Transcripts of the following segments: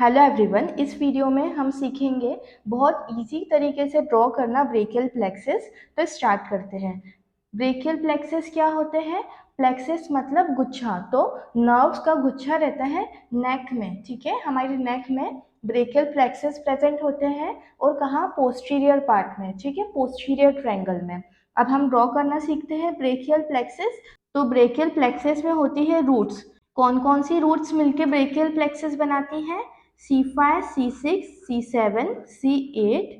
Hello everyone, इस video में हम सीखेंगे बहुत इजी तरीके से ड्रॉ करना ब्रेकियल प्लेक्सस। तो स्टार्ट करते हैं। ब्रेकियल प्लेक्सस क्या होते हैं? प्लेक्सस मतलब गुच्छा, तो नर्व्स का गुच्छा रहता है नेक में। ठीक है, हमारे नेक में ब्रेकियल प्लेक्सस प्रेजेंट होते हैं और कहाँ? पोस्टीरियर पार्ट में। ठीक है, पोस्टीरियर ट्रायंगल में। अब हम ड्रॉ करना सीखते हैं ब्रेकियल प्लेक्सस। तो ब्रेकियल प्लेक्सस में होती है रूट्स। कौन कौन सी रूट्स मिलके ब्रेकियल प्लेक्सस बनाती हैं? C5, C6, C7, C8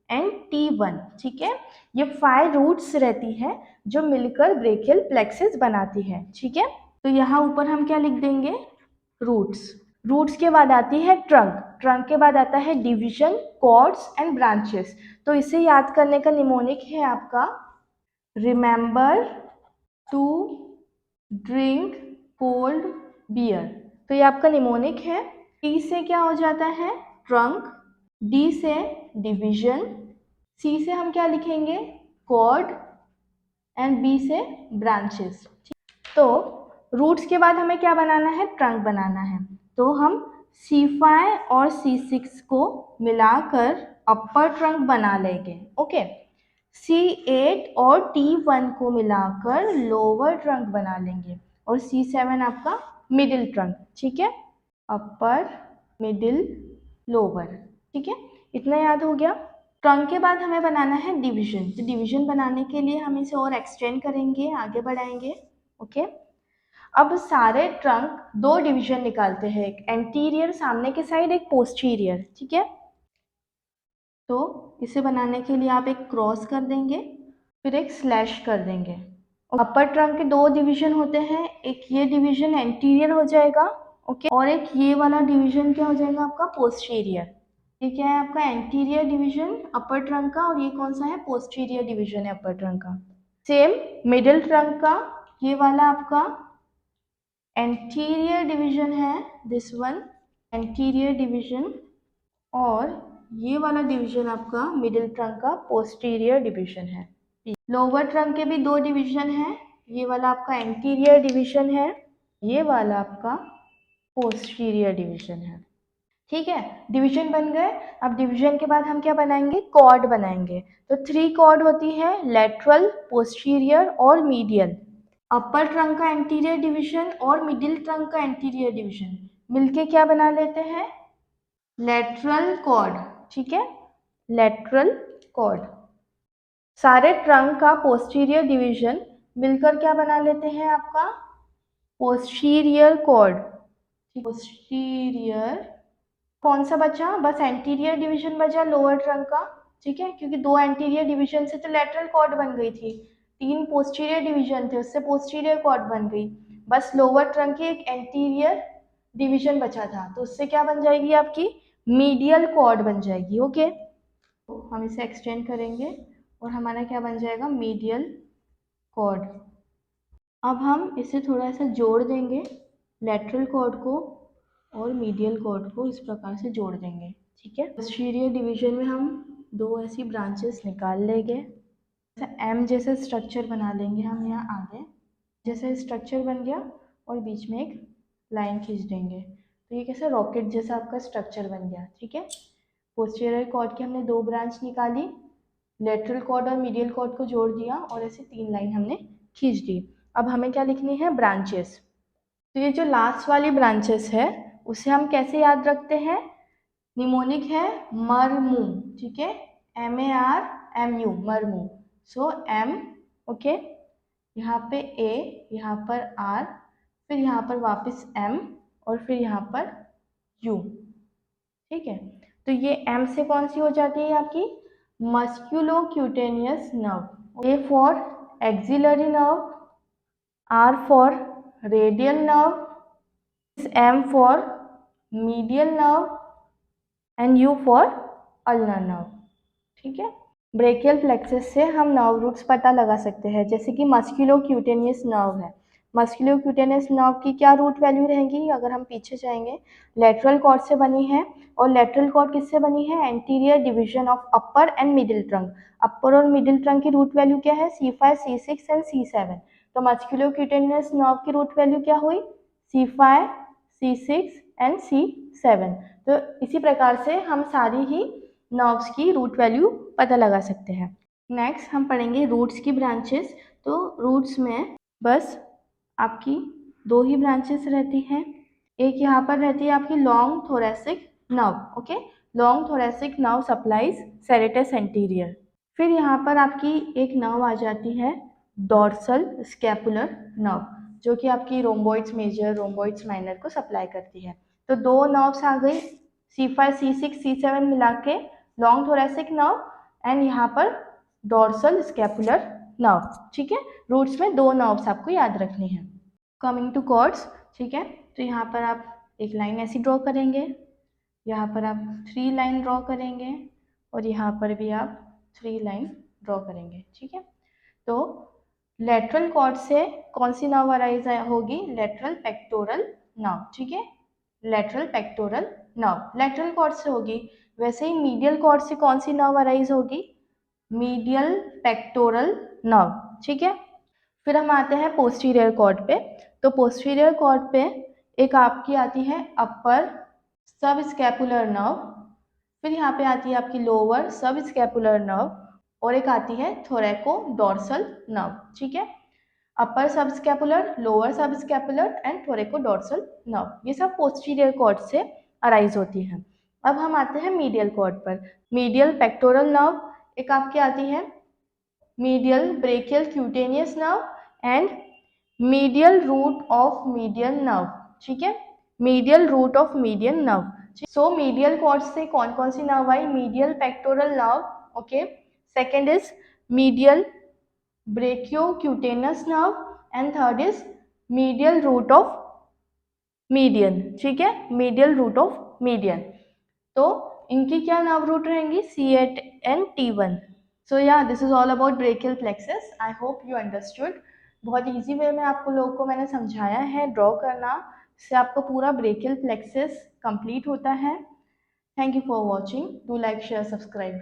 and T1। ठीक है, ये 5 रूट्स रहती है जो मिलकर ब्रेकियल प्लेक्सस बनाती है। ठीक है, तो यहाँ ऊपर हम क्या लिख देंगे? रूट्स। रूट्स के बाद आती है ट्रंक। ट्रंक के बाद आता है डिवीजन, कॉर्ड्स एंड ब्रांचेस। तो इसे याद करने का निमोनिक है आपका remember to drink cold beer. तो ये आपका निमोनिक है। टी से क्या हो जाता है? ट्रंक। डी से डिवीजन। सी से हम क्या लिखेंगे? कॉर्ड। एंड बी से ब्रांचेस। तो रूट्स के बाद हमें क्या बनाना है? ट्रंक बनाना है। तो हम C5 और C6 को मिलाकर अपर ट्रंक बना लेंगे। ओके, C8 और T1 को मिलाकर लोअर ट्रंक बना लेंगे और C7 आपका मिडिल ट्रंक। ठीक है, अपर, मिडिल, लोअर। ठीक है, इतना याद हो गया। ट्रंक के बाद हमें बनाना है डिवीजन। तो डिवीजन बनाने के लिए हम इसे और एक्सटेंड करेंगे, आगे बढ़ाएंगे। ओके, अब सारे ट्रंक 2 डिवीजन निकालते हैं, एक एंटीरियर सामने के साइड, एक पोस्टीरियर। ठीक है, तो इसे बनाने के लिए आप एक क्रॉस कर देंगे, फिर एक स्लैश कर देंगे। अपर ट्रंक के 2 डिवीजन होते हैं, एक ये डिवीजन एंटीरियर हो जाएगा, ओके, और एक ये वाला डिवीजन क्या हो जाएगा आपका? पोस्टीरियर। ये क्या है आपका? एंटीरियर डिवीजन अपर ट्रंक का, और ये कौन सा है? पोस्टीरियर डिवीजन है अपर ट्रंक का। सेम मिडिल ट्रंक का ये वाला आपका एंटीरियर डिवीजन है, दिस वन एंटीरियर डिवीजन, और ये वाला डिवीजन आपका मिडिल ट्रंक का पोस्टीरियर डिवीजन है। लोअर ट्रंक के भी 2 डिवीजन है, ये वाला आपका एंटीरियर डिवीजन है, ये वाला आपका पोस्टीरियर डिवीजन है। ठीक है, डिवीजन बन गए। अब डिवीजन के बाद हम क्या बनाएंगे? कॉर्ड बनाएंगे। तो 3 कॉर्ड होती है, लेटरल, पोस्टीरियर और मीडियल। अपर ट्रंक का एंटीरियर डिवीजन और मिडिल ट्रंक का एंटीरियर डिवीजन मिलके क्या बना लेते हैं? Lateral cord. ठीक है, लेटरल कॉर्ड। सारे ट्रंक का पोस्टीरियर डिवीजन मिलकर क्या बना लेते हैं आपका? Posterior cord. पोस्टीरियर कौन सा बचा? बस एंटीरियर डिवीजन बचा लोअर ट्रंक का। ठीक है, क्योंकि 2 एंटीरियर डिवीजन से तो लेटरल कॉर्ड बन गई थी, 3 पोस्टीरियर डिवीजन थे, उससे पोस्टीरियर कॉर्ड बन गई। बस लोअर ट्रंक की एक एंटीरियर डिवीजन बचा था, तो उससे क्या बन जाएगी आपकी? मीडियल कॉर्ड बन जाएगी। ओके, तो हम इसे एक्सटेंड करेंगे और हमारा क्या बन जाएगा? Medial cord. अब हम इसे थोड़ा सा जोड़ देंगे, लेटरल कॉर्ड को और मीडियल कॉर्ड को इस प्रकार से जोड़ देंगे। ठीक है, पोस्टीरियर डिवीजन में हम 2 ऐसी ब्रांचेस निकाल लेंगे। एम जैसा स्ट्रक्चर बना लेंगे हम यहाँ आगे, जैसा स्ट्रक्चर बन गया, और बीच में एक लाइन खींच देंगे। तो ये कैसे रॉकेट जैसा आपका स्ट्रक्चर बन गया। ठीक है, पोस्टीरियर कॉर्ड की हमने 2 ब्रांच निकाली, लेटरल कॉर्ड और मीडियल कॉर्ड को जोड़ दिया, और ऐसे 3 लाइन हमने खींच दी। अब हमें क्या लिखनी है? ब्रांचेस। तो ये जो लास्ट वाली ब्रांचेस है उसे हम कैसे याद रखते हैं? निमोनिक है मरमू। ठीक है, MARMU, मरमू। सो M, ओके, यहाँ पे A, यहाँ पर R, फिर यहाँ पर वापस M, और फिर यहाँ पर U। ठीक है, तो ये M से कौन सी हो जाती है आपकी? Musculocutaneous nerve. A for axillary nerve, R for radial nerve, M for medial nerve and U for ulnar nerve. ठीक है, ब्रेकियल प्लेक्सस से हम नर्व रूट्स पता लगा सकते हैं, जैसे कि मस्क्यूलोक्यूटेनियस नर्व है। मस्क्यूलोक्यूटेनियस नर्व की क्या रूट वैल्यू रहेंगी? अगर हम पीछे जाएंगे, लेटरल कॉर्ड से बनी है, और लेटरल कॉर्ड किससे बनी है? Anterior division of upper and middle trunk. Upper और मिडिल ट्रंक की रूट वैल्यू क्या है? C5, C6 and C7। तो मस्क्यूलोक्यूटेनियस नर्व की रूट वैल्यू क्या हुई? C5, C6 and C7। तो इसी प्रकार से हम सारी ही नर्व्स की रूट वैल्यू पता लगा सकते हैं। नेक्स्ट हम पढ़ेंगे रूट्स की ब्रांचेस। तो रूट्स में बस आपकी दो ही ब्रांचेस रहती हैं। एक यहाँ पर रहती है आपकी long thoracic nerve, okay, long thoracic nerve supplies serratus anterior. फिर यहाँ पर आपकी एक नर्व आ जाती है डॉर्सल स्कैपुलर नर्व, जो कि आपकी रोम्बोइड्स मेजर रोम्बोइड्स माइनर को सप्लाई करती है। तो दो नर्व्स आ गई, C5 C6 C7 मिला के लॉन्ग थोरेसिक नर्व एंड यहाँ पर डॉर्सल स्कैपुलर नर्व। ठीक है, रूट्स में दो नर्व्स आपको याद रखनी है। कमिंग टू कॉर्ड्स, ठीक है, तो यहाँ पर आप एक लाइन ऐसी ड्रॉ करेंगे, यहाँ पर आप 3 लाइन ड्रॉ करेंगे और यहाँ पर भी आप 3 लाइन ड्रॉ करेंगे। ठीक है, तो लेटरल कॉर्ड से कौन सी नर्व अराइज होगी? Lateral pectoral nerve. ठीक है, lateral pectoral nerve lateral cord से होगी। वैसे ही मीडियल कॉर्ड से कौन सी नर्व अराइज होगी? Medial pectoral nerve. ठीक है, फिर हम आते हैं पोस्टीरियर कॉर्ड पे। तो पोस्टीरियर कॉर्ड पे एक आपकी आती है अपर सब स्कैपुलर नर्व, फिर यहाँ पे आती है आपकी लोअर सब स्कैपुलर नर्व और एक आती है थोरैको डॉर्सल नर्व। ठीक है, अपर सब स्कैपुलर, लोअर सब स्कैपुलर एंड थोरैको डॉर्सल नर्व, ये सब पोस्टीरियर कॉर्ड से अराइज होती है। अब हम आते हैं मीडियल कॉर्ड पर। मीडियल पेक्टोरल नर्व एक आपकी आती है medial brachial cutaneous nerve and medial root of median nerve. ठीक है, medial root of median nerve. So medial cord से कौन कौन सी नर्व आई? Medial pectoral nerve, okay, second is medial brachiocutaneous nerve and third is medial root of median. ठीक है, medial root of median. तो इनकी क्या नर्व रूट रहेंगी? C8 and T1। सो या this is all about brachial plexus. I hope you understood. बहुत easy way में आपको लोगों को मैंने समझाया है ड्रॉ करना, इससे आपको पूरा ब्रेकियल प्लेक्सस कंप्लीट होता है। Thank you for watching. Do like share subscribe.